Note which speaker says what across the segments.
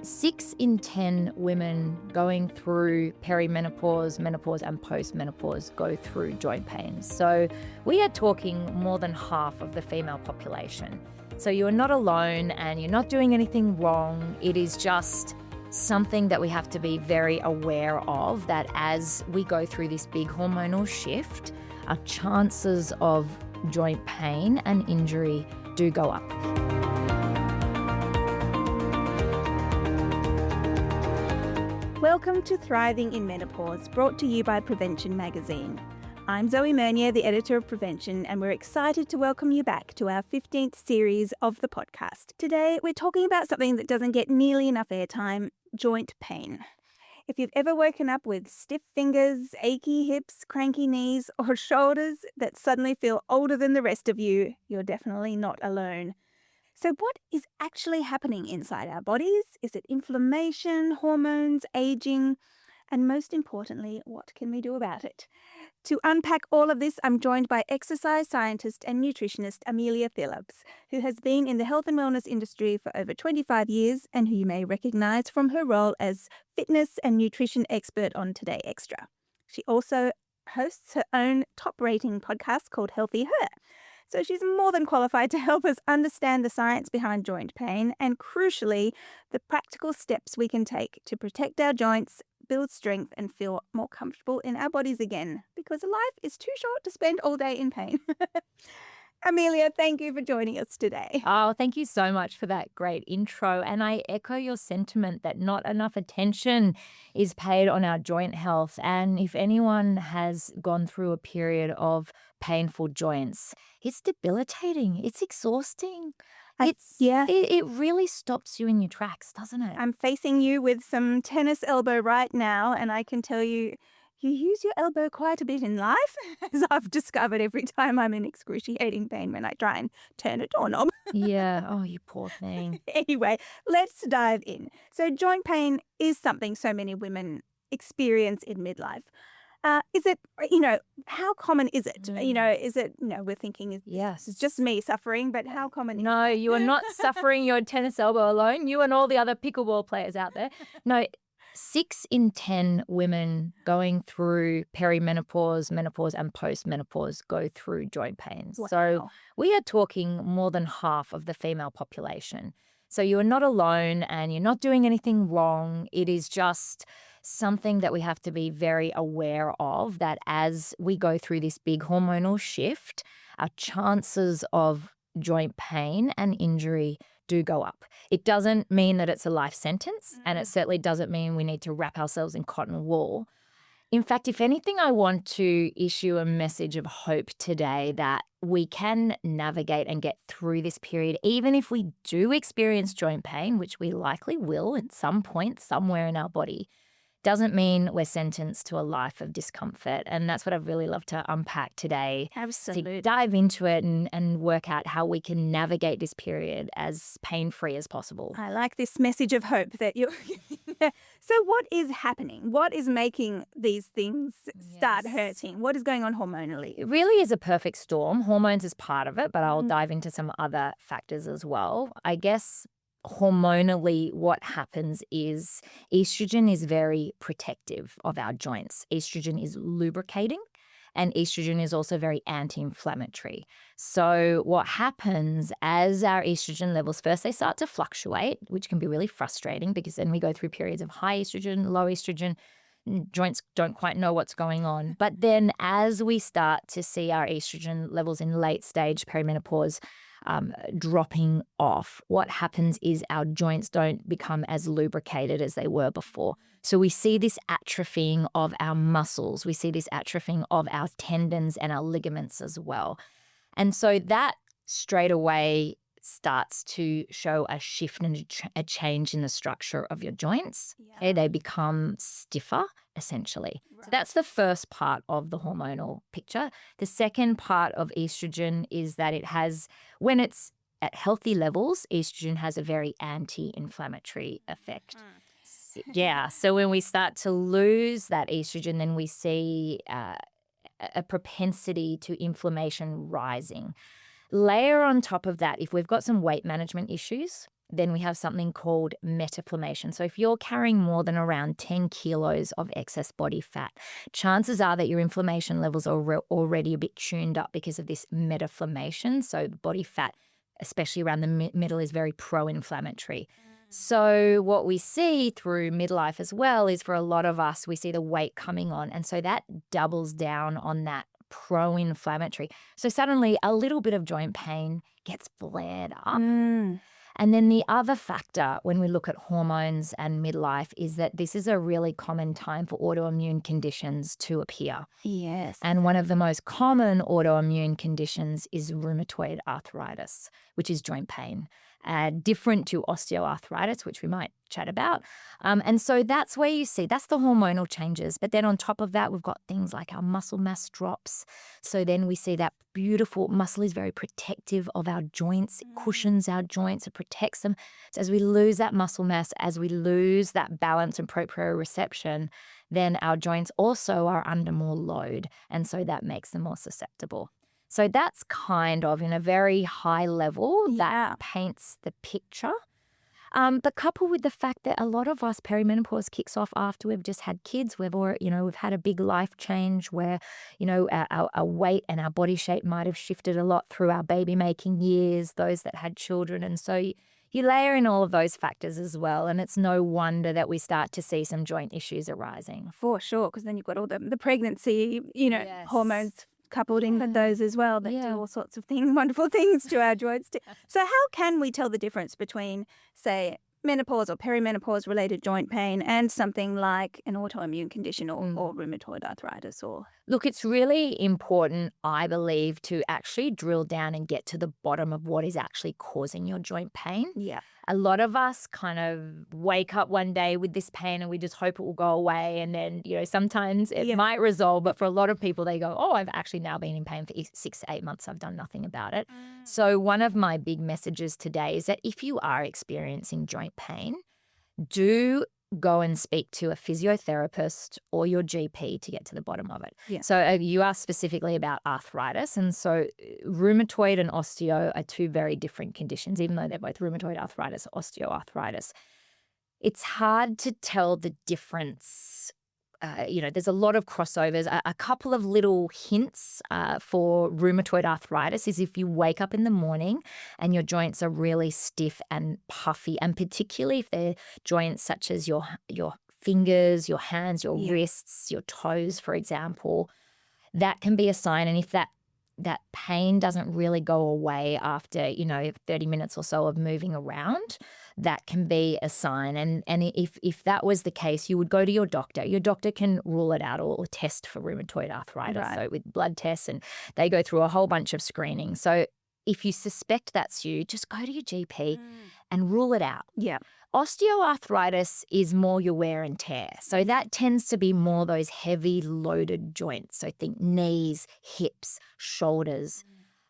Speaker 1: 6 in 10 women going through perimenopause, menopause, and postmenopause go through joint pain. So we are talking more than half of the female population. So you are not alone and you're not doing anything wrong. It is just something that we have to be very aware of, that as we go through this big hormonal shift, our chances of joint pain and injury do go up.
Speaker 2: Welcome to Thriving in Menopause, brought to you by Prevention Magazine. I'm Zoe Meunier, the editor of Prevention, and we're excited to welcome you back to our 15th series of the podcast. Today, we're talking about something that doesn't get nearly enough airtime: joint pain. If you've ever woken up with stiff fingers, achy hips, cranky knees, or shoulders that suddenly feel older than the rest of you, you're definitely not alone. So what is actually happening inside our bodies? Is it inflammation, hormones, aging? And most importantly, what can we do about it? To unpack all of this, I'm joined by exercise scientist and nutritionist Amelia Phillips, who has been in the health and wellness industry for over 25 years and who you may recognise from her role as fitness and nutrition expert on Today Extra. She also hosts her own top-rating podcast called Healthy Her. So she's more than qualified to help us understand the science behind joint pain and, crucially, the practical steps we can take to protect our joints, build strength and feel more comfortable in our bodies again, because life is too short to spend all day in pain. Amelia, thank you for joining us today.
Speaker 1: Oh, thank you so much for that great intro. And I echo your sentiment that not enough attention is paid on our joint health. And if anyone has gone through a period of painful joints, it's debilitating. It's exhausting. It really stops you in your tracks, doesn't it?
Speaker 2: I'm facing you with some tennis elbow right now, and I can tell you, you use your elbow quite a bit in life, as I've discovered every time I'm in excruciating pain when I try and turn a doorknob.
Speaker 1: Yeah. Oh, you poor thing.
Speaker 2: Anyway, let's dive in. So joint pain is something so many women experience in midlife. Is it, how common is it? Is it, we're thinking,
Speaker 1: yes,
Speaker 2: it's just me suffering, but how common is
Speaker 1: No,
Speaker 2: it?
Speaker 1: you are not suffering your tennis elbow alone. You and all the other pickleball players out there. No, 6 in 10 women going through perimenopause, menopause, and postmenopause go through joint pains.
Speaker 2: Wow.
Speaker 1: So we are talking more than half of the female population. So you are not alone and you're not doing anything wrong. It is just something that we have to be very aware of, that as we go through this big hormonal shift, our chances of joint pain and injury do go up. It doesn't mean that it's a life sentence, and it certainly doesn't mean we need to wrap ourselves in cotton wool. In fact, if anything, I want to issue a message of hope today that we can navigate and get through this period, even if we do experience joint pain, which we likely will at some point somewhere in our body. Doesn't mean we're sentenced to a life of discomfort. And that's what I'd really love to unpack today.
Speaker 2: Absolutely.
Speaker 1: To dive into it and work out how we can navigate this period as pain-free as possible.
Speaker 2: I like this message of hope that you're So what is happening? What is making these things start hurting? What is going on hormonally?
Speaker 1: It really is a perfect storm. Hormones is part of it, but I'll dive into some other factors as well. I guess hormonally, what happens is estrogen is very protective of our joints. Estrogen is lubricating, and estrogen is also very anti-inflammatory. So what happens as our estrogen levels, first they start to fluctuate, which can be really frustrating because then we go through periods of high estrogen, low estrogen, joints don't quite know what's going on. But then as we start to see our estrogen levels in late stage perimenopause dropping off, what happens is our joints don't become as lubricated as they were before. So we see this atrophying of our muscles. We see this atrophying of our tendons and our ligaments as well. And so that straight away starts to show a shift and a change in the structure of your joints.
Speaker 2: Yeah.
Speaker 1: Okay, they become stiffer, essentially. Right. So that's the first part of the hormonal picture. The second part of estrogen is that it has, when it's at healthy levels, estrogen has a very anti-inflammatory effect. Yeah, so when we start to lose that estrogen, then we see a propensity to inflammation rising. Layer on top of that, if we've got some weight management issues, then we have something called metaflammation. So if you're carrying more than around 10 kilos of excess body fat, chances are that your inflammation levels are already a bit tuned up because of this metaflammation. So body fat, especially around the middle, is very pro-inflammatory. So what we see through midlife as well is, for a lot of us, we see the weight coming on. And so that doubles down on that pro-inflammatory. So suddenly a little bit of joint pain gets flared up. And then the other factor when we look at hormones and midlife is that this is a really common time for autoimmune conditions to appear.
Speaker 2: Yes.
Speaker 1: And one of the most common autoimmune conditions is rheumatoid arthritis, which is joint pain, different to osteoarthritis, which we might chat about. And so that's where you see, that's the hormonal changes. But then on top of that, we've got things like our muscle mass drops. So then we see that beautiful muscle is very protective of our joints. It cushions our joints, it protects them. So as we lose that muscle mass, as we lose that balance and proprioception, then our joints also are under more load. And so that makes them more susceptible. So that's kind of, in a very high level, that paints the picture. But coupled with the fact that a lot of us, perimenopause kicks off after we've just had kids. We've had a big life change where, our weight and our body shape might have shifted a lot through our baby making years, those that had children. And so you layer in all of those factors as well. And it's no wonder that we start to see some joint issues arising.
Speaker 2: For sure, because then you've got all the pregnancy,
Speaker 1: Yes.
Speaker 2: hormones coupled in with those as well that do
Speaker 1: Yeah.
Speaker 2: all sorts of wonderful things to our joints too. So how can we tell the difference between, say, menopause or perimenopause related joint pain and something like an autoimmune condition or rheumatoid arthritis? Or
Speaker 1: Look, it's really important, I believe, to actually drill down and get to the bottom of what is actually causing your joint pain.
Speaker 2: yeah,
Speaker 1: A lot of us kind of wake up one day with this pain and we just hope it will go away. And then, sometimes it might resolve. But for a lot of people, they go, oh, I've actually now been in pain for 6 to 8 months. I've done nothing about it. So one of my big messages today is that if you are experiencing joint pain, do go and speak to a physiotherapist or your GP to get to the bottom of it.
Speaker 2: Yeah.
Speaker 1: So you asked specifically about arthritis. And so rheumatoid and osteo are two very different conditions, even though they're both rheumatoid arthritis, osteoarthritis. It's hard to tell the difference. There's a lot of crossovers. A couple of little hints for rheumatoid arthritis is if you wake up in the morning and your joints are really stiff and puffy, and particularly if they're joints such as your fingers, your hands, your wrists, your toes, for example, that can be a sign. And if that pain doesn't really go away after, 30 minutes or so of moving around, that can be a sign. And if that was the case, you would go to your doctor. Your doctor can rule it out or test for rheumatoid arthritis.
Speaker 2: Right.
Speaker 1: So with blood tests, and they go through a whole bunch of screening. So if you suspect that's you, just go to your GP and rule it out.
Speaker 2: yeah,
Speaker 1: Osteoarthritis is more your wear and tear. So that tends to be more those heavy loaded joints. So think knees, hips, shoulders.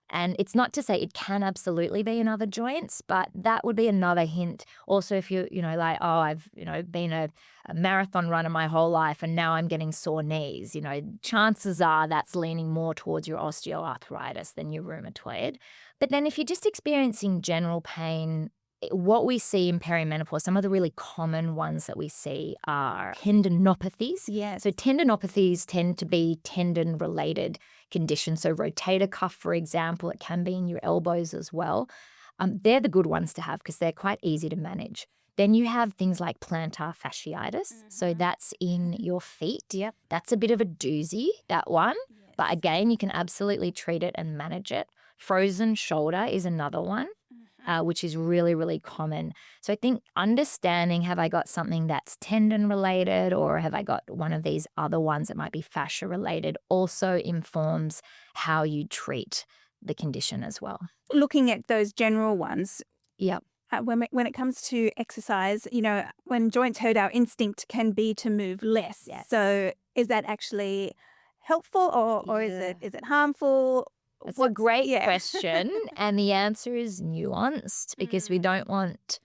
Speaker 1: And it's not to say it can absolutely be in other joints, but that would be another hint. Also, if you're, I've, been a marathon runner my whole life and now I'm getting sore knees, chances are that's leaning more towards your osteoarthritis than your rheumatoid. But then if you're just experiencing general pain, what we see in perimenopause, some of the really common ones that we see are tendinopathies.
Speaker 2: yes,
Speaker 1: So tendinopathies tend to be tendon-related conditions. So rotator cuff, for example, it can be in your elbows as well. They're the good ones to have because they're quite easy to manage. Then you have things like plantar fasciitis. So that's in your feet.
Speaker 2: Yep.
Speaker 1: That's a bit of a doozy, that one.
Speaker 2: Yes.
Speaker 1: But again, you can absolutely treat it and manage it. Frozen shoulder is another one. Which is really, really common. So I think understanding, have I got something that's tendon related or have I got one of these other ones that might be fascia related, also informs how you treat the condition as well.
Speaker 2: Looking at those general ones,
Speaker 1: Yep.
Speaker 2: when it comes to exercise, when joints hurt, our instinct can be to move less.
Speaker 1: Yes.
Speaker 2: So is that actually helpful or is it harmful?
Speaker 1: It's a great question. And the answer is nuanced because we don't want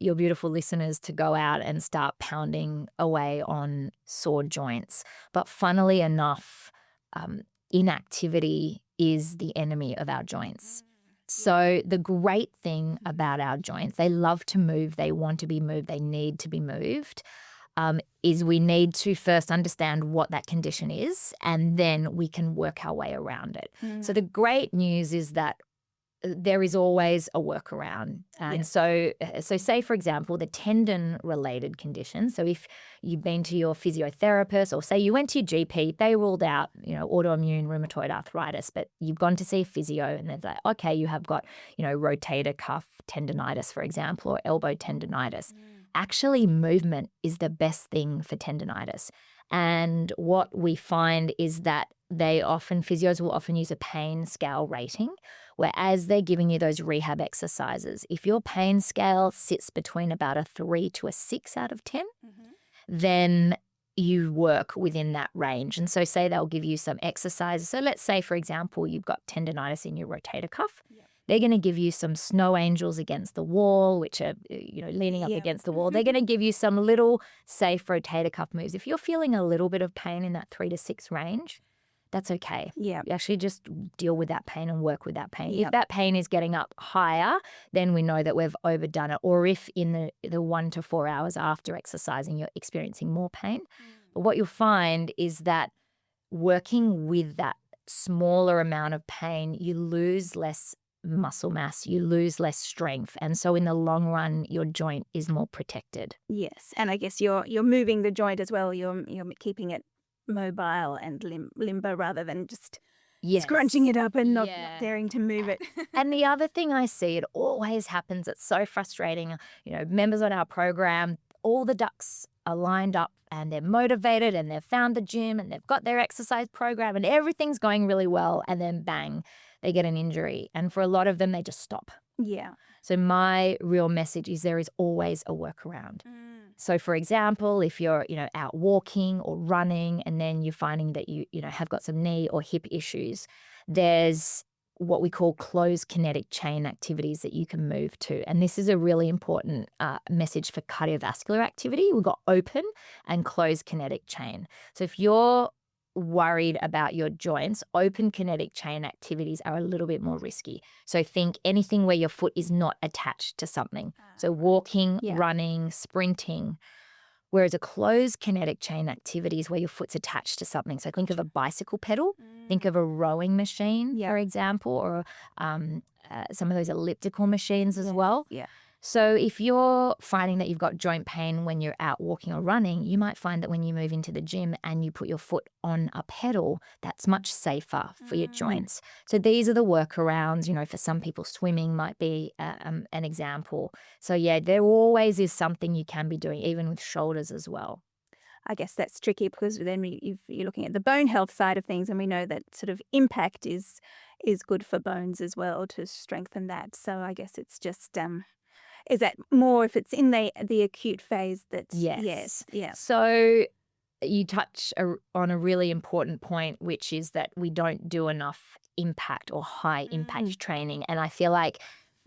Speaker 1: your beautiful listeners to go out and start pounding away on sore joints. But funnily enough, inactivity is the enemy of our joints. So the great thing about our joints, they love to move, they want to be moved, they need to be moved, is we need to first understand what that condition is, and then we can work our way around it. So the great news is that there is always a workaround. And so say, for example, the tendon-related conditions. So if you've been to your physiotherapist, or say you went to your GP, they ruled out, autoimmune rheumatoid arthritis, but you've gone to see a physio and they're like, okay, you have got, rotator cuff tendonitis, for example, or elbow tendonitis. Actually, movement is the best thing for tendonitis. And what we find is that physios will often use a pain scale rating, whereas they're giving you those rehab exercises. If your pain scale sits between about a 3 to a 6 out of 10, then you work within that range. And so say they'll give you some exercises. So let's say, for example, you've got tendonitis in your rotator cuff. They're going to give you some snow angels against the wall, which are, leaning up against the wall. They're going to give you some little safe rotator cuff moves. If you're feeling a little bit of pain in that 3 to 6 range, that's okay. You actually just deal with that pain and work with that pain. If that pain is getting up higher, then we know that we've overdone it. Or if in the 1 to 4 hours after exercising, you're experiencing more pain. But what you'll find is that working with that smaller amount of pain, you lose less muscle mass, you lose less strength, and so in the long run your joint is more protected.
Speaker 2: Yes, and I guess you're moving the joint as well. You're keeping it mobile and limber rather than just scrunching it up and not daring to move it.
Speaker 1: And the other thing I see, it always happens, it's so frustrating, members on our program, all the ducks are lined up and they're motivated and they've found the gym and they've got their exercise program and everything's going really well, and then bang, they get an injury. And for a lot of them, they just stop. So my real message is there is always a workaround. So for example, if you're, out walking or running and then you're finding that you have got some knee or hip issues, there's what we call closed kinetic chain activities that you can move to. And this is a really important message for cardiovascular activity. We've got open and closed kinetic chain. So if you're worried about your joints, open kinetic chain activities are a little bit more risky. So think anything where your foot is not attached to something. So walking, running, sprinting. Whereas a closed kinetic chain activity is where your foot's attached to something. So think of a bicycle pedal, think of a rowing machine, for example, or some of those elliptical machines as well. So if you're finding that you've got joint pain when you're out walking or running, you might find that when you move into the gym and you put your foot on a pedal, that's much safer for your joints. So these are the workarounds. For some people, swimming might be an example. So there always is something you can be doing, even with shoulders as well.
Speaker 2: I guess that's tricky because then you're looking at the bone health side of things, and we know that sort of impact is good for bones as well to strengthen that. So I guess it's just is that more if it's in the acute phase that yes.
Speaker 1: So you touch on a really important point, which is that we don't do enough impact or high impact training. And I feel like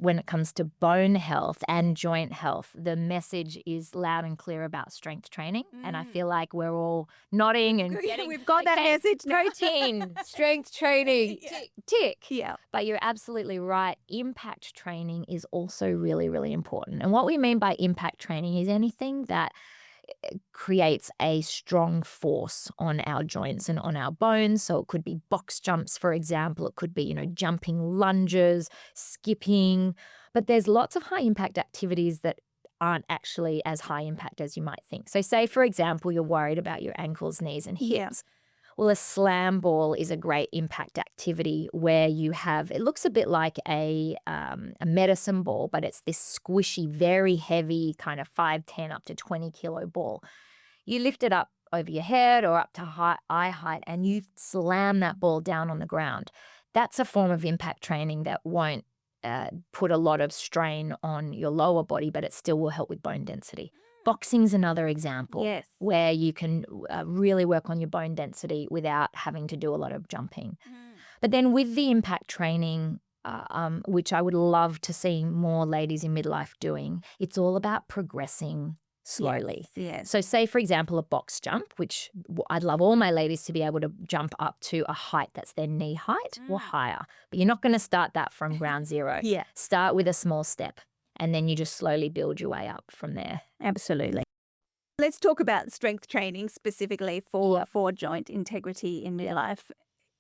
Speaker 1: when it comes to bone health and joint health, the message is loud and clear about strength training. And I feel like we're all nodding and getting,
Speaker 2: we've got that message now.
Speaker 1: Protein, strength training, tick.
Speaker 2: Yeah.
Speaker 1: But you're absolutely right. Impact training is also really, really important. And what we mean by impact training is anything that creates a strong force on our joints and on our bones. So it could be box jumps, for example. It could be, jumping lunges, skipping. But there's lots of high impact activities that aren't actually as high impact as you might think. So say, for example, you're worried about your ankles, knees and hips. Well, a slam ball is a great impact activity where you have, it looks a bit like a medicine ball, but it's this squishy, very heavy kind of 5, 10 up to 20 kilo ball. You lift it up over your head or up to eye height and you slam that ball down on the ground. That's a form of impact training that won't put a lot of strain on your lower body, but it still will help with bone density. Boxing's another example where you can really work on your bone density without having to do a lot of jumping. But then with the impact training, which I would love to see more ladies in midlife doing, it's all about progressing slowly.
Speaker 2: Yes.
Speaker 1: So say, for example, a box jump, which I'd love all my ladies to be able to jump up to a height that's their knee height or higher. But you're not going to start that from ground zero.
Speaker 2: Yeah.
Speaker 1: Start with a small step and then you just slowly build your way up from there.
Speaker 2: Absolutely. Let's talk about strength training specifically for joint integrity in midlife.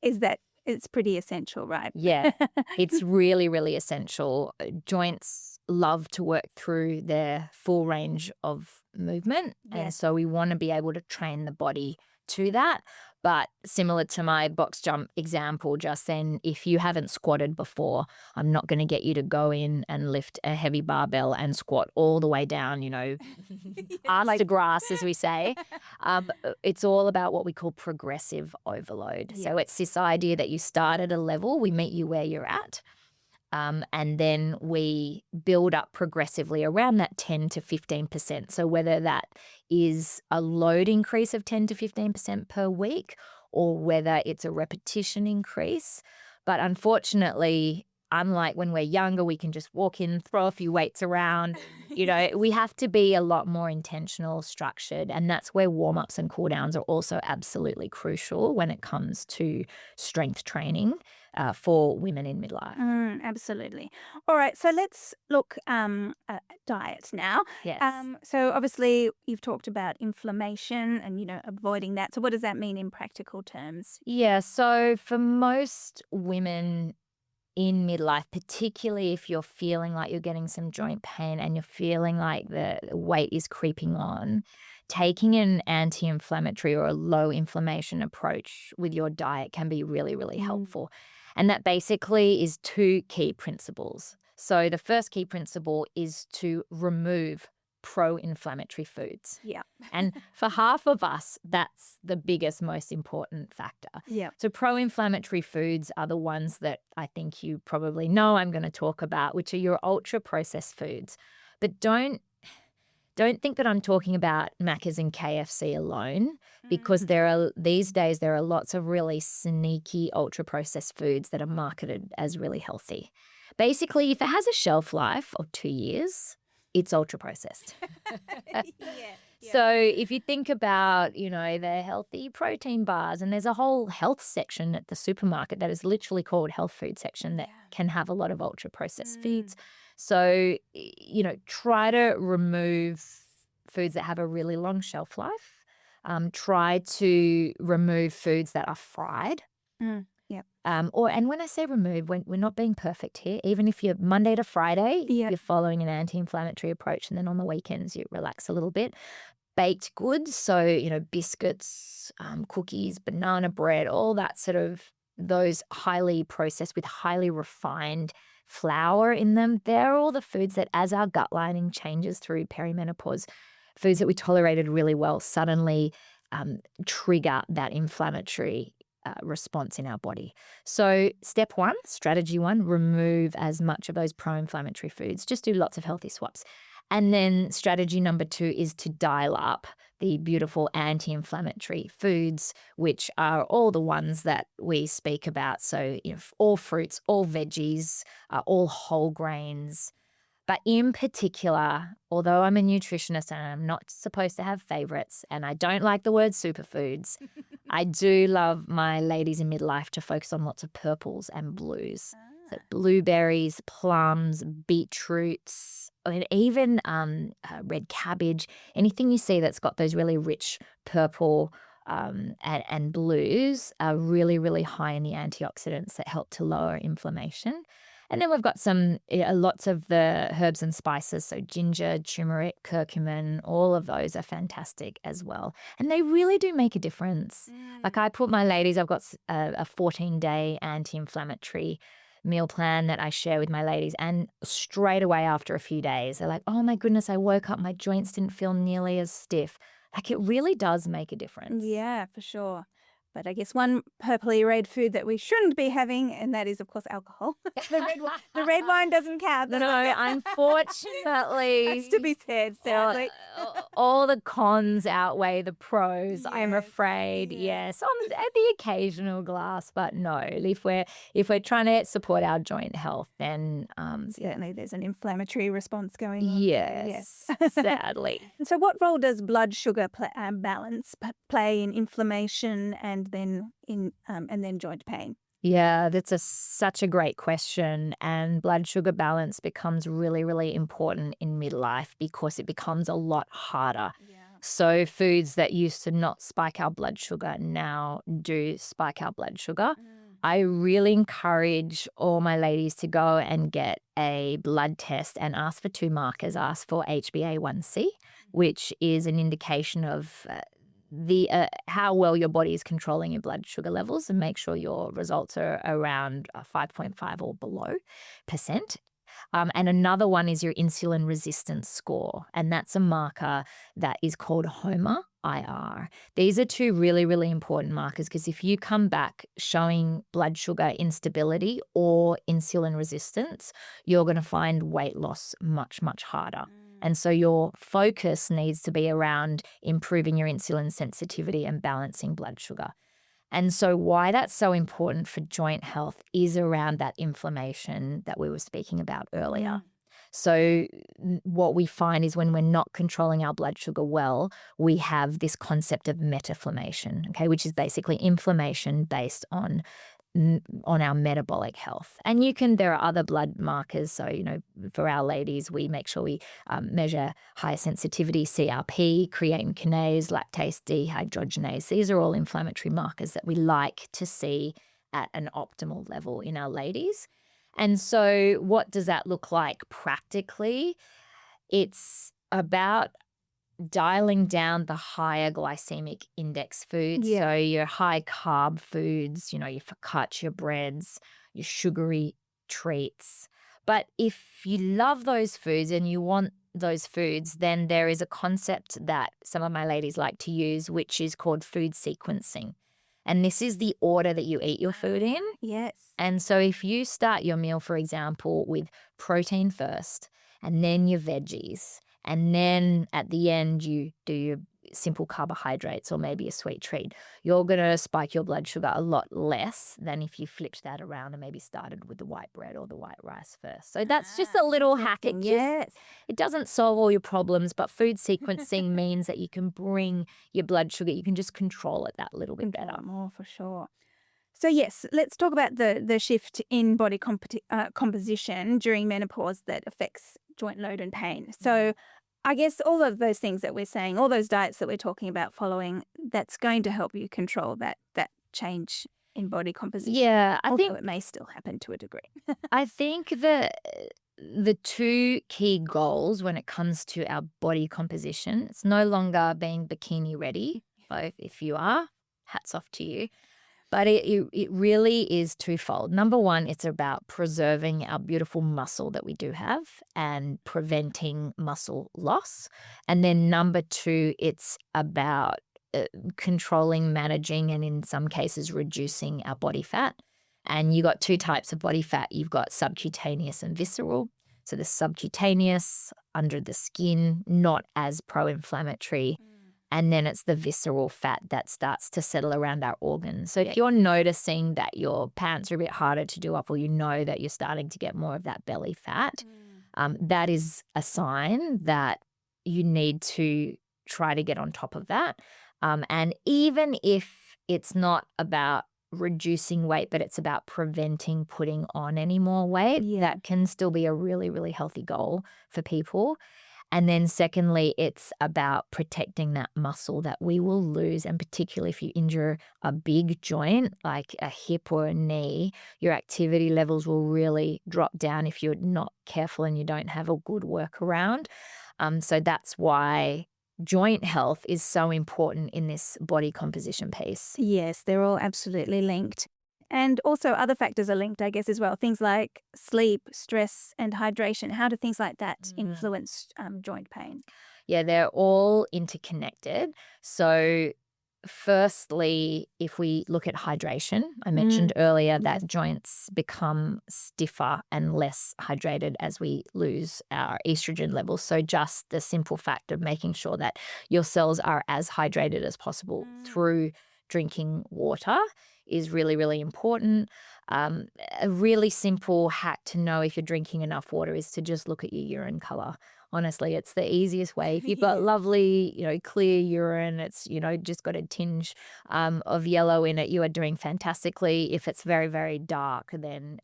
Speaker 2: It's pretty essential, right?
Speaker 1: Yeah, it's really, really essential. Joints love to work through their full range of movement. And
Speaker 2: Yes.
Speaker 1: so we want to be able to train the body to that. But similar to my box jump example just then, if you haven't squatted before, I'm not going to get you to go in and lift a heavy barbell and squat all the way down, arse to grass, as we say. It's all about what we call progressive overload.
Speaker 2: Yeah.
Speaker 1: So it's this idea that you start at a level, we meet you where you're at, and then we build up progressively around that 10 to 15%. So whether that is a load increase of 10 to 15% per week or whether it's a repetition increase. But unfortunately, unlike when we're younger, we can just walk in, throw a few weights around. We have to be a lot more intentional, structured, and that's where warm-ups and cool-downs are also absolutely crucial when it comes to strength training for women in midlife.
Speaker 2: Absolutely. All right, so let's look at diet now.
Speaker 1: Yes.
Speaker 2: So obviously you've talked about inflammation and avoiding that. So what does that mean in practical terms?
Speaker 1: Yeah, so for most women in midlife, particularly if you're feeling like you're getting some joint pain and you're feeling like the weight is creeping on, taking an anti-inflammatory or a low inflammation approach with your diet can be really, really helpful. And that basically is two key principles. So the first key principle is to remove pro-inflammatory foods.
Speaker 2: Yeah.
Speaker 1: And for half of us, that's the biggest, most important factor.
Speaker 2: Yeah.
Speaker 1: So pro-inflammatory foods are the ones that I think you probably know I'm going to talk about, which are your ultra-processed foods. But don't think that I'm talking about Macca's and KFC alone, because these days there are lots of really sneaky ultra-processed foods that are marketed as really healthy. Basically, if it has a shelf life of 2 years, it's ultra-processed.
Speaker 2: Yeah.
Speaker 1: So if you think about, the healthy protein bars, and there's a whole health section at the supermarket that is literally called health food section that can have a lot of ultra-processed foods. So, try to remove foods that have a really long shelf life. Try to remove foods that are fried.
Speaker 2: Yep.
Speaker 1: And when I say remove, we're not being perfect here. Even if you're Monday to Friday,
Speaker 2: Yep.
Speaker 1: you're following an anti-inflammatory approach, and then on the weekends you relax a little bit. Baked goods, so biscuits, cookies, banana bread, all that sort of those highly processed with highly refined flour in them. They're all the foods that, as our gut lining changes through perimenopause, foods that we tolerated really well suddenly trigger that inflammatory response in our body. So step one, strategy one, remove as much of those pro-inflammatory foods. Just do lots of healthy swaps. And then strategy number two is to dial up the beautiful anti-inflammatory foods, which are all the ones that we speak about. So, all fruits, all veggies, all whole grains. But in particular, although I'm a nutritionist and I'm not supposed to have favorites, and I don't like the word superfoods, I do love my ladies in midlife to focus on lots of purples and blues. So blueberries, plums, beetroots, and even red cabbage, anything you see that's got those really rich purple and blues are really, really high in the antioxidants that help to lower inflammation. And then we've got lots of the herbs and spices, so ginger, turmeric, curcumin, all of those are fantastic as well. And they really do make a difference. Like I put my ladies, I've got a 14-day anti-inflammatory meal plan that I share with my ladies, and straight away after a few days, they're like, oh my goodness, I woke up, my joints didn't feel nearly as stiff. Like it really does make a difference.
Speaker 2: Yeah, for sure. But I guess one purpley red food that we shouldn't be having, and that is, of course, alcohol. The red wine doesn't count.
Speaker 1: No, unfortunately.
Speaker 2: That's to be said, sadly.
Speaker 1: All the cons outweigh the pros, I'm
Speaker 2: Yes,
Speaker 1: afraid.
Speaker 2: yes.
Speaker 1: Yes, on the occasional glass, but no. If we're trying to support our joint health, then
Speaker 2: Certainly there's an inflammatory response going on there.
Speaker 1: yes,
Speaker 2: Yes.
Speaker 1: sadly.
Speaker 2: And so what role does blood sugar balance play in inflammation and then joint pain?
Speaker 1: Yeah, that's such a great question. And blood sugar balance becomes really, really important in midlife because it becomes a lot harder.
Speaker 2: Yeah.
Speaker 1: So, foods that used to not spike our blood sugar now do spike our blood sugar. I really encourage all my ladies to go and get a blood test and ask for two markers. Ask for HbA1c, which is an indication of how well your body is controlling your blood sugar levels, and make sure your results are around 5.5 or below percent. And another one is your insulin resistance score, and that's a marker that is called HOMA IR. These are two really, really important markers because if you come back showing blood sugar instability or insulin resistance, you're going to find weight loss much, much harder. And so your focus needs to be around improving your insulin sensitivity and balancing blood sugar. And so why that's so important for joint health is around that inflammation that we were speaking about earlier. So what we find is when we're not controlling our blood sugar well, we have this concept of metaflammation, okay, which is basically inflammation based on our metabolic health. And there are other blood markers. So, for our ladies, we make sure we measure high sensitivity CRP, creatine kinase, lactase dehydrogenase. These are all inflammatory markers that we like to see at an optimal level in our ladies. And so what does that look like practically? It's about dialing down the higher glycemic index foods.
Speaker 2: Yeah.
Speaker 1: So your high carb foods, your focaccia, your breads, your sugary treats. But if you love those foods and you want those foods, then there is a concept that some of my ladies like to use, which is called food sequencing. And this is the order that you eat your food in.
Speaker 2: Yes.
Speaker 1: And so if you start your meal, for example, with protein first and then your veggies, and then at the end you do your simple carbohydrates or maybe a sweet treat, you're going to spike your blood sugar a lot less than if you flipped that around and maybe started with the white bread or the white rice first. So that's just a little hack.
Speaker 2: Yes.
Speaker 1: It doesn't solve all your problems, but food sequencing means that you can bring your blood sugar, you can just control it that little bit better.
Speaker 2: More for sure. So yes, let's talk about the shift in body composition during menopause that affects joint load and pain. So I guess all of those things that we're saying, all those diets that we're talking about following, that's going to help you control that change in body composition.
Speaker 1: Yeah, I think
Speaker 2: it may still happen to a degree.
Speaker 1: I think the two key goals when it comes to our body composition, it's no longer being bikini ready. If you are, hats off to you. But it really is twofold. Number one, it's about preserving our beautiful muscle that we do have and preventing muscle loss. And then number two, it's about controlling, managing, and in some cases reducing our body fat. And you got two types of body fat. You've got subcutaneous and visceral. So the subcutaneous, under the skin, not as pro-inflammatory. And then it's the visceral fat that starts to settle around our organs. So if you're noticing that your pants are a bit harder to do up, or that you're starting to get more of that belly fat, that is a sign that you need to try to get on top of that. And even if it's not about reducing weight, but it's about preventing putting on any more weight, that can still be a really, really healthy goal for people. And then secondly, it's about protecting that muscle that we will lose. And particularly if you injure a big joint like a hip or a knee, your activity levels will really drop down if you're not careful and you don't have a good workaround. So that's why joint health is so important in this body composition piece.
Speaker 2: Yes, they're all absolutely linked. And also other factors are linked, I guess, as well. Things like sleep, stress, and hydration. How do things like that influence joint pain?
Speaker 1: Yeah, they're all interconnected. So firstly, if we look at hydration, I mentioned earlier that joints become stiffer and less hydrated as we lose our estrogen levels. So just the simple fact of making sure that your cells are as hydrated as possible through drinking water is really, really important. A really simple hack to know if you're drinking enough water is to just look at your urine color. Honestly, it's the easiest way. If you've got lovely, clear urine, it's, just got a tinge of yellow in it, you are doing fantastically. If it's very, very dark, then,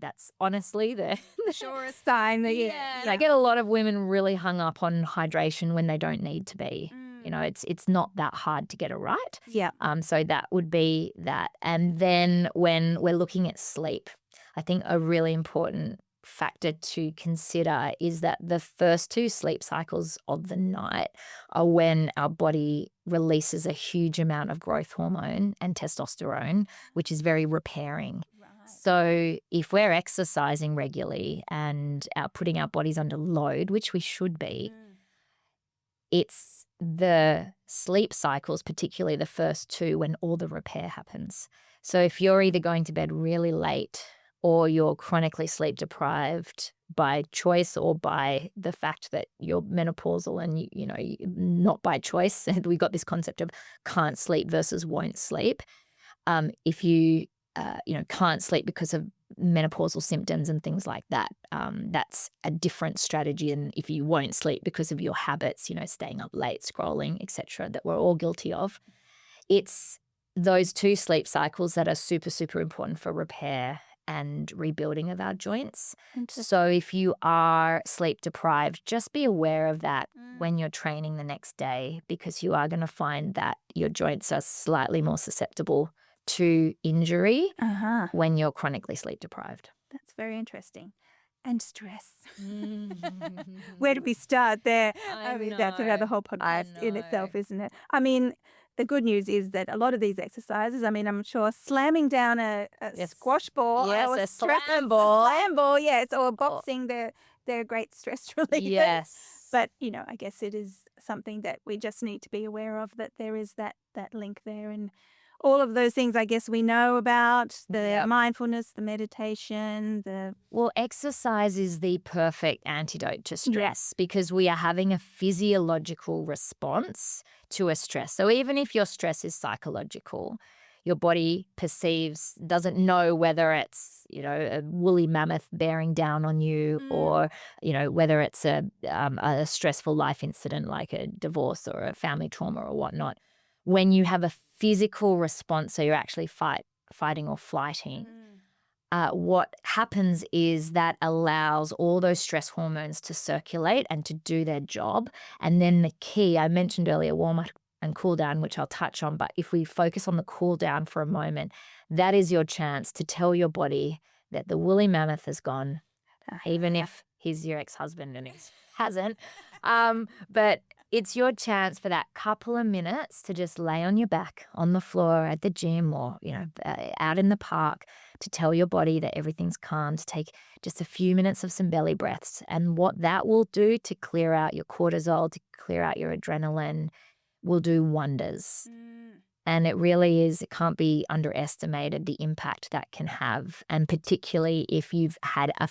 Speaker 1: that's honestly the
Speaker 2: surest sign that
Speaker 1: and I get a lot of women really hung up on hydration when they don't need to be. It's not that hard to get it right.
Speaker 2: Yeah.
Speaker 1: So that would be that. And then when we're looking at sleep, I think a really important factor to consider is that the first 2 sleep cycles of the night are when our body releases a huge amount of growth hormone and testosterone, which is very repairing. So if we're exercising regularly and putting our bodies under load, which we should be, it's the sleep cycles, particularly the first 2, when all the repair happens. So if you're either going to bed really late or you're chronically sleep deprived by choice or by the fact that you're menopausal and, not by choice, and we got this concept of can't sleep versus won't sleep. If you, can't sleep because of menopausal symptoms and things like that, that's a different strategy than if you won't sleep because of your habits, staying up late, scrolling, etc., that we're all guilty of. It's those 2 sleep cycles that are super, super important for repair and rebuilding of our joints. So if you are sleep deprived, just be aware of that when you're training the next day, because you are going to find that your joints are slightly more susceptible to injury when you're chronically sleep deprived.
Speaker 2: That's very interesting. And stress. Where do we start there? I mean, that's another whole podcast in itself, isn't it? I mean, the good news is that a lot of these exercises, I mean, I'm sure slamming down a squash ball, or
Speaker 1: a slam ball,
Speaker 2: yes, or boxing, they're great stress relievers.
Speaker 1: Yes.
Speaker 2: But, I guess it is something that we just need to be aware of, that there is that link there. And all of those things, I guess, we know about, the mindfulness, the meditation,
Speaker 1: Well, exercise is the perfect antidote to stress because we are having a physiological response to a stress. So even if your stress is psychological, your body doesn't know whether it's, a woolly mammoth bearing down on you or, whether it's a stressful life incident like a divorce or a family trauma or whatnot. When you have a physical response, so you're actually fighting or flighting, what happens is that allows all those stress hormones to circulate and to do their job. And then the key, I mentioned earlier, warm up and cool down, which I'll touch on. But if we focus on the cool down for a moment, that is your chance to tell your body that the woolly mammoth has gone, even if he's your ex-husband and he hasn't. But it's your chance for that couple of minutes to just lay on your back on the floor at the gym or, out in the park, to tell your body that everything's calm, to take just a few minutes of some belly breaths. And what that will do to clear out your cortisol, to clear out your adrenaline, will do wonders. And it really is, it can't be underestimated, the impact that can have. And particularly if you've had a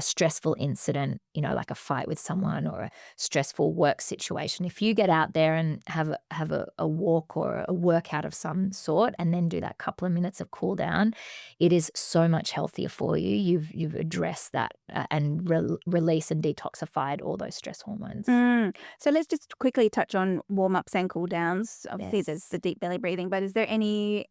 Speaker 1: stressful incident, like a fight with someone or a stressful work situation. If you get out there and have a walk or a workout of some sort and then do that couple of minutes of cool down, it is so much healthier for you. You've addressed that and release and detoxified all those stress hormones.
Speaker 2: So let's just quickly touch on warm-ups and cool downs. Obviously, there's the deep belly breathing, but is there any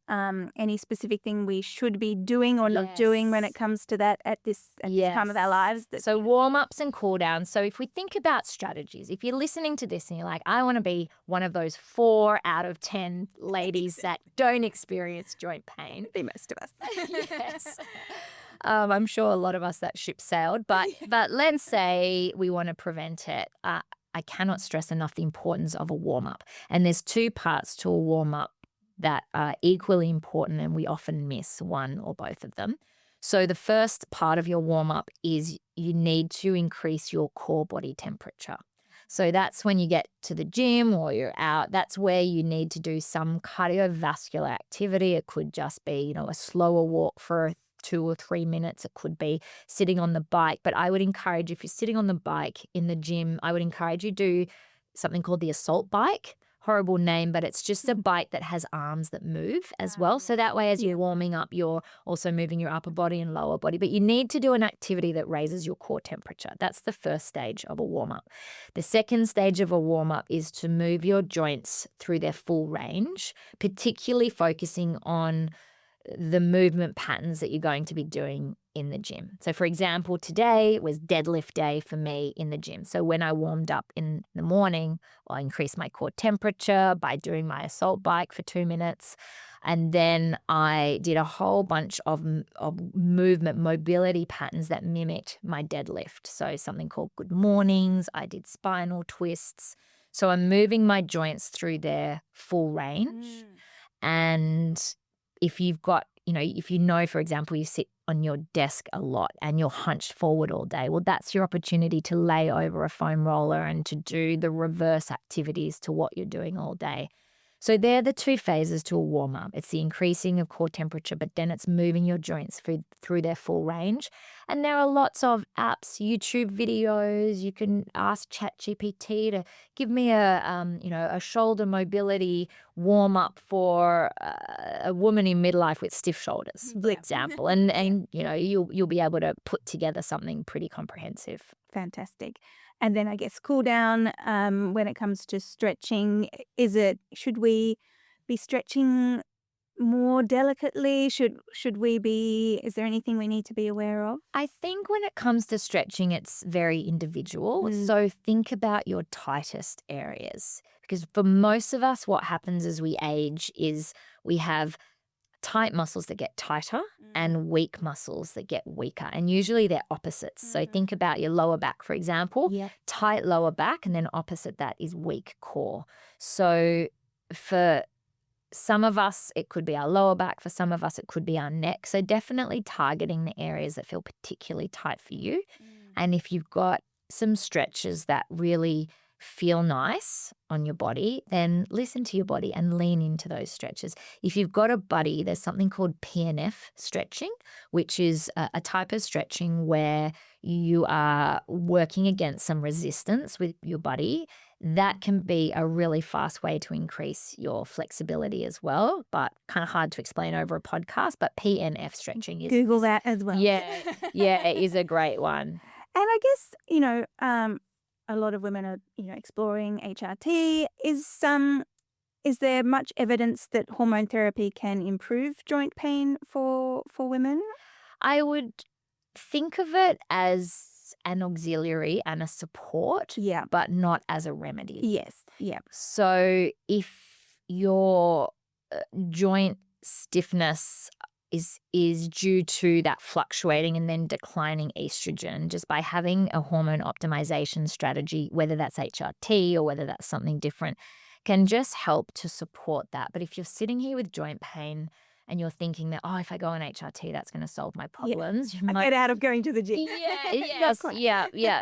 Speaker 2: specific thing we should be doing or not doing when it comes to that at this time of our lives?
Speaker 1: So warm-ups and cool downs. So if we think about strategies, if you're listening to this and you're like, I want to be one of those 4 out of 10 ladies that don't experience joint pain.
Speaker 2: Be most of us.
Speaker 1: Yes. I'm sure a lot of us that ship sailed, but let's say we want to prevent it. I cannot stress enough the importance of a warm-up. And there's 2 parts to a warm-up that are equally important, and we often miss one or both of them. So the first part of your warm-up is you need to increase your core body temperature. So that's when you get to the gym or you're out. That's where you need to do some cardiovascular activity. It could just be, a slower walk for 2 or 3 minutes. It could be sitting on the bike. But I would encourage, if you're sitting on the bike in the gym, I would encourage you to do something called the assault bike. Horrible name, but it's just a bike that has arms that move as well. So that way, as you're warming up, you're also moving your upper body and lower body. But you need to do an activity that raises your core temperature. That's the first stage of a warm-up. The second stage of a warm-up is to move your joints through their full range, particularly focusing on the movement patterns that you're going to be doing in the gym. So for example, today was deadlift day for me in the gym. So when I warmed up in the morning, I increased my core temperature by doing my assault bike for 2 minutes. And then I did a whole bunch of movement mobility patterns that mimicked my deadlift. So something called good mornings. I did spinal twists. So I'm moving my joints through their full range. And if you've got, for example, you sit on your desk a lot and you're hunched forward all day, well, that's your opportunity to lay over a foam roller and to do the reverse activities to what you're doing all day. So they're the two phases to a warm-up. It's the increasing of core temperature, but then it's moving your joints through their full range. And there are lots of apps, YouTube videos. You can ask ChatGPT to give me a shoulder mobility warm-up for a woman in midlife with stiff shoulders, for example. And you'll be able to put together something pretty comprehensive.
Speaker 2: Fantastic. And then I guess cool down when it comes to stretching. Should we be stretching more delicately? Is there anything we need to be aware of?
Speaker 1: I think when it comes to stretching, it's very individual. So think about your tightest areas. Because for most of us, what happens as we age is we have tight muscles that get tighter and weak muscles that get weaker. And usually they're opposites. So think about your lower back, for example. Tight lower back, and then opposite that is weak core. So for some of us, it could be our lower back. For some of us, it could be our neck. So definitely targeting the areas that feel particularly tight for you. And if you've got some stretches that really feel nice on your body, then listen to your body and lean into those stretches. If you've got a buddy, there's something called PNF stretching, which is a type of stretching where you are working against some resistance with your body. That can be a really fast way to increase your flexibility as well, but kind of hard to explain over a podcast. But PNF stretching is...
Speaker 2: Google that as well.
Speaker 1: Yeah, it is a great one.
Speaker 2: And I guess, a lot of women are, exploring HRT. Is there much evidence that hormone therapy can improve joint pain for women?
Speaker 1: I would think of it as an auxiliary and a support, but not as a remedy.
Speaker 2: Yes, yeah.
Speaker 1: So if your joint stiffness is due to that fluctuating and then declining estrogen, just by having a hormone optimization strategy, whether that's HRT or whether that's something different, can just help to support that. But if you're sitting here with joint pain and you're thinking that, if I go on HRT, that's going to solve my problems, you might
Speaker 2: get out of going to the gym.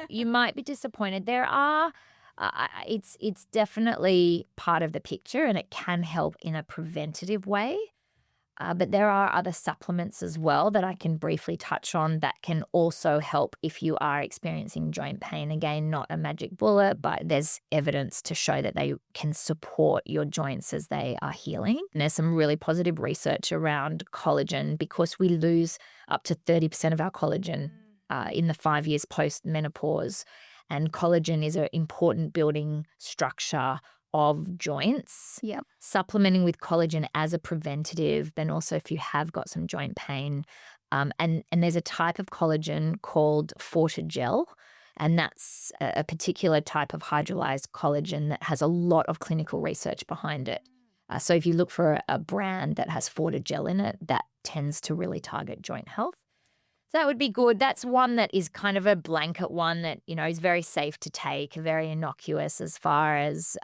Speaker 1: You might be disappointed. There are it's definitely part of the picture, and it can help in a preventative way. But there are other supplements as well that I can briefly touch on that can also help if you are experiencing joint pain. Again, not a magic bullet, but there's evidence to show that they can support your joints as they are healing. And there's some really positive research around collagen, because we lose up to 30% of our collagen in the 5 years post-menopause. And collagen is an important building structure of joints. Supplementing with collagen as a preventative, then also if you have got some joint pain. And there's a type of collagen called Fortigel, and that's a particular type of hydrolyzed collagen that has a lot of clinical research behind it. So if you look for a brand that has Fortigel in it, that tends to really target joint health. So that would be good. That's one that is kind of a blanket one that, is very safe to take, very innocuous as far as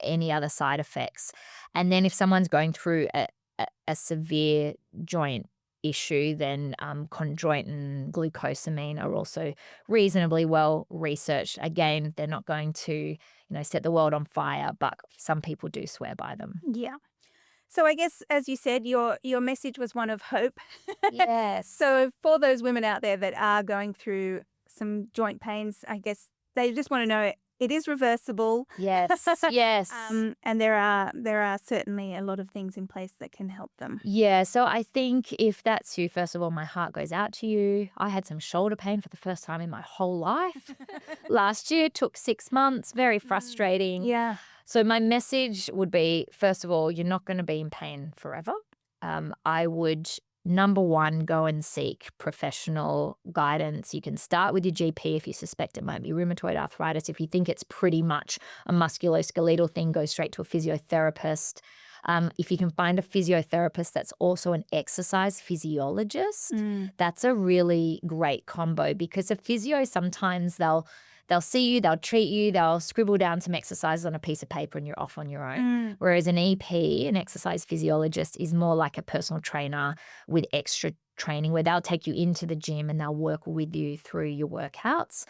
Speaker 1: any other side effects. And then if someone's going through a severe joint issue, then chondroitin, glucosamine are also reasonably well researched. Again, they're not going to, set the world on fire, but some people do swear by them.
Speaker 2: Yeah. So I guess, as you said, your message was one of hope.
Speaker 1: Yes.
Speaker 2: So for those women out there that are going through some joint pains, I guess they just want to know it is reversible.
Speaker 1: Yes. Yes.
Speaker 2: And there are certainly a lot of things in place that can help them.
Speaker 1: Yeah, so I think if that's you, first of all, my heart goes out to you. I had some shoulder pain for the first time in my whole life. Last year, took 6 months, very frustrating.
Speaker 2: Yeah.
Speaker 1: So my message would be, first of all, you're not going to be in pain forever. I would, number one, go and seek professional guidance. You can start with your GP if you suspect it might be rheumatoid arthritis. If you think it's pretty much a musculoskeletal thing, go straight to a physiotherapist. If you can find a physiotherapist that's also an exercise physiologist, that's a really great combo, because a physio, sometimes they'll see you, they'll treat you, they'll scribble down some exercises on a piece of paper and you're off on your own. Whereas an EP, an exercise physiologist, is more like a personal trainer with extra training, where they'll take you into the gym and they'll work with you through your workouts.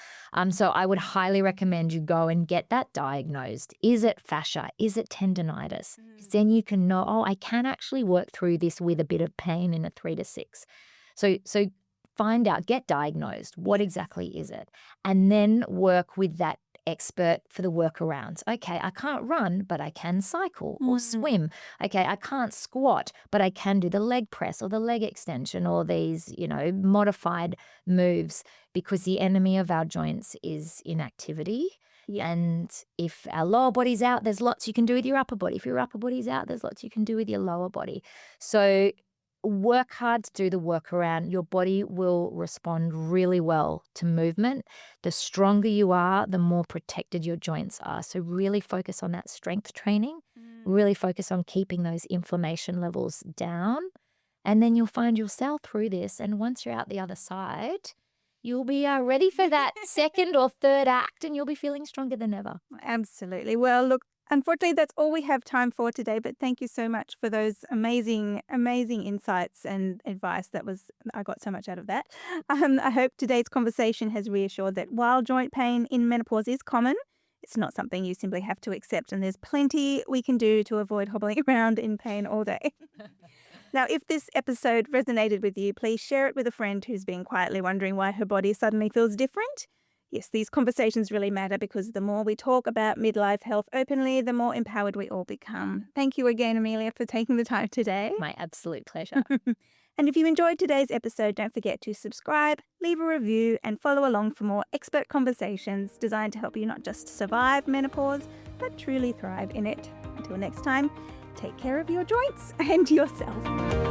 Speaker 1: So I would highly recommend you go and get that diagnosed. Is it fascia? Is it tendonitis? Because then you can know, oh, I can actually work through this with a bit of pain in a 3 to 6. So find out, get diagnosed. What exactly is it? And then work with that expert for the workarounds. Okay, I can't run, but I can cycle or swim. Okay, I can't squat, but I can do the leg press or the leg extension or these, modified moves, because the enemy of our joints is inactivity. Yeah. And if our lower body's out, there's lots you can do with your upper body. If your upper body's out, there's lots you can do with your lower body. So work hard to do the workaround. Your body will respond really well to movement. The stronger you are, the more protected your joints are. So really focus on that strength training. Really focus on keeping those inflammation levels down. And then you'll find you'll sail through this. And once you're out the other side, you'll be ready for that second or third act, and you'll be feeling stronger than ever.
Speaker 2: Absolutely. Well, look, unfortunately, that's all we have time for today, but thank you so much for those amazing, amazing insights and advice. I got so much out of that. I hope today's conversation has reassured that while joint pain in menopause is common, it's not something you simply have to accept, and there's plenty we can do to avoid hobbling around in pain all day. Now, if this episode resonated with you, please share it with a friend who's been quietly wondering why her body suddenly feels different. Yes, these conversations really matter, because the more we talk about midlife health openly, the more empowered we all become. Thank you again, Amelia, for taking the time today.
Speaker 1: My absolute pleasure.
Speaker 2: And if you enjoyed today's episode, don't forget to subscribe, leave a review, and follow along for more expert conversations designed to help you not just survive menopause, but truly thrive in it. Until next time, take care of your joints and yourself.